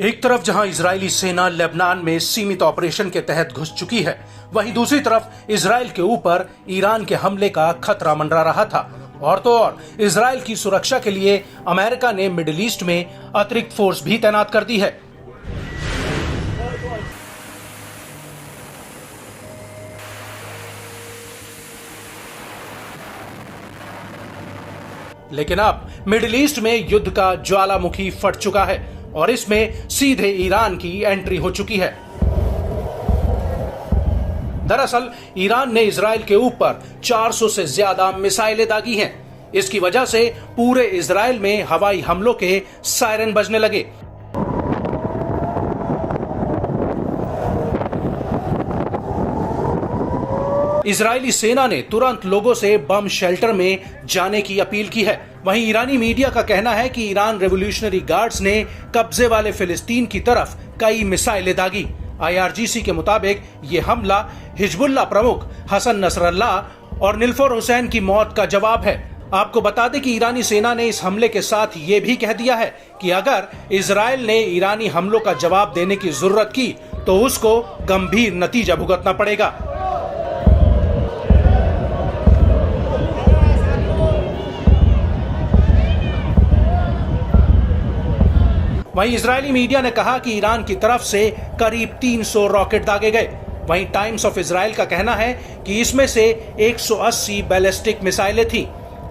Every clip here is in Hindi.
एक तरफ जहां इजरायली सेना लेबनान में सीमित ऑपरेशन के तहत घुस चुकी है, वहीं दूसरी तरफ इजरायल के ऊपर ईरान के हमले का खतरा मंडरा रहा था। और तो और इजरायल की सुरक्षा के लिए अमेरिका ने मिडिल ईस्ट में अतिरिक्त फोर्स भी तैनात कर दी है। लेकिन अब मिडिल ईस्ट में युद्ध का ज्वालामुखी फट चुका है और इसमें सीधे ईरान की एंट्री हो चुकी है। दरअसल ईरान ने इजरायल के ऊपर 400 से ज्यादा मिसाइलें दागी हैं। इसकी वजह से पूरे इजरायल में हवाई हमलों के सायरन बजने लगे। इजरायली सेना ने तुरंत लोगों से बम शेल्टर में जाने की अपील की है। वहीं ईरानी मीडिया का कहना है कि ईरान रेवोल्यूशनरी गार्ड्स ने कब्जे वाले फिलिस्तीन की तरफ कई मिसाइलें दागी। IRGC के मुताबिक ये हमला हिजबुल्लाह प्रमुख हसन नसरल्लाह और निल्फर हुसैन की मौत का जवाब है। आपको बता दें कि ईरानी सेना ने इस हमले के साथ ये भी कह दिया है कि अगर इजरायल ने ईरानी हमलों का जवाब देने की जरूरत की तो उसको गंभीर नतीजा भुगतना पड़ेगा। वहीं इजरायली मीडिया ने कहा कि ईरान की तरफ से करीब 300 रॉकेट दागे गए। वहीं टाइम्स ऑफ इजराइल का कहना है कि इसमें से 180 बैलिस्टिक मिसाइलें थीं,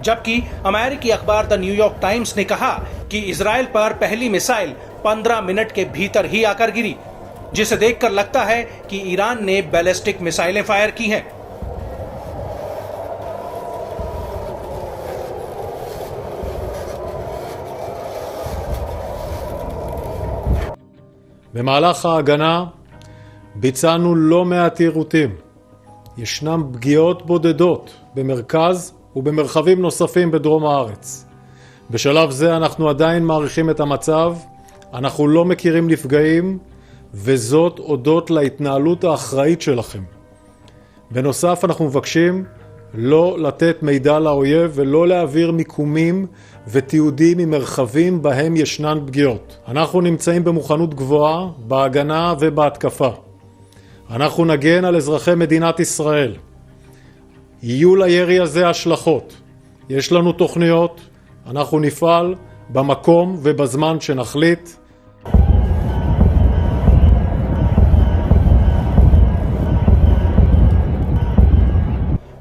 जबकि अमेरिकी अखबार द न्यूयॉर्क टाइम्स ने कहा कि इजरायल पर पहली मिसाइल 15 मिनट के भीतर ही आकर गिरी, जिसे देखकर लगता है कि ईरान ने बैलिस्टिक मिसाइलें फायर की हैं। במהלך ההגנה ביצענו לא מעט יירוטים. ישנם פגיעות בודדות במרכז ובמרחבים נוספים בדרום הארץ. בשלב זה אנחנו עדיין מעריכים את המצב, אנחנו לא מכירים נפגעים, וזאת הודות להתנהלות האחראית שלכם. בנוסף אנחנו מבקשים לא לתת מידע לאויב ולא להעביר מיקומים ותיעודים ממרחבים בהם ישנן פגיעות. אנחנו נמצאים במוכנות גבוהה בהגנה ובהתקפה. אנחנו נגן על אזרחי מדינת ישראל. יהיו לירי הזה השלכות. יש לנו תוכניות, אנחנו נפעל במקום ובזמן שנחליט.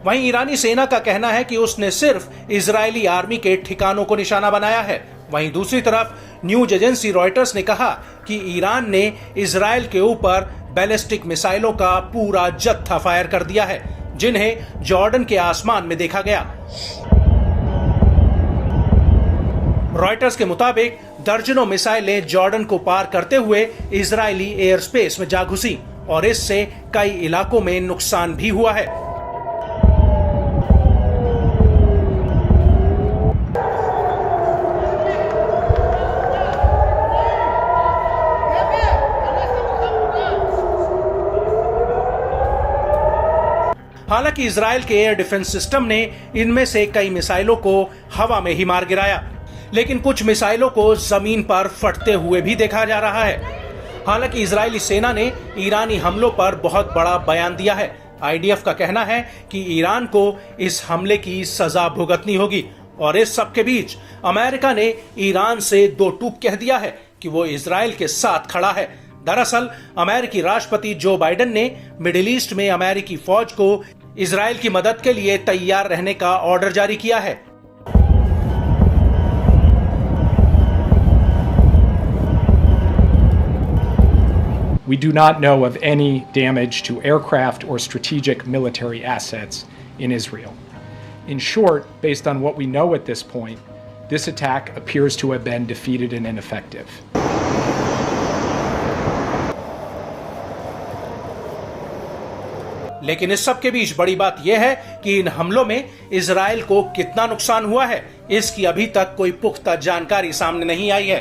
वहीं ईरानी सेना का कहना है कि उसने सिर्फ इजरायली आर्मी के ठिकानों को निशाना बनाया है। वहीं दूसरी तरफ न्यूज एजेंसी रॉयटर्स ने कहा कि ईरान ने इजरायल के ऊपर बैलिस्टिक मिसाइलों का पूरा जत्था फायर कर दिया है, जिन्हें जॉर्डन के आसमान में देखा गया। रॉयटर्स के मुताबिक दर्जनों मिसाइलें जॉर्डन को पार करते हुए इजरायली एयर स्पेस में जा घुसी और इससे कई इलाकों में नुकसान भी हुआ है। हालांकि इजरायल के एयर डिफेंस सिस्टम ने इनमें से कई मिसाइलों को हवा में ही मार गिराया, लेकिन कुछ मिसाइलों को जमीन पर फटते हुए भी देखा जा रहा है। हालांकि इजरायली सेना ने ईरानी हमलों पर बहुत बड़ा बयान दिया है। IDF का कहना है कि ईरान को इस हमले की सजा भुगतनी होगी और इस सब के बीच अमेरिका ने ईरान से दो टूक कह दिया है कि वो इजरायल के साथ खड़ा है। दरअसल अमेरिकी राष्ट्रपति जो बाइडेन ने मिडिल ईस्ट में अमेरिकी फौज को इजरायल की मदद के लिए तैयार रहने का ऑर्डर जारी किया है। We do not know of any damage to aircraft or strategic military assets in Israel. In short, based on what we know at this point, this attack appears to have been defeated and ineffective. लेकिन इस सब के बीच बड़ी बात यह है कि इन हमलों में इजरायल को कितना नुकसान हुआ है, इसकी अभी तक कोई पुख्ता जानकारी सामने नहीं आई है।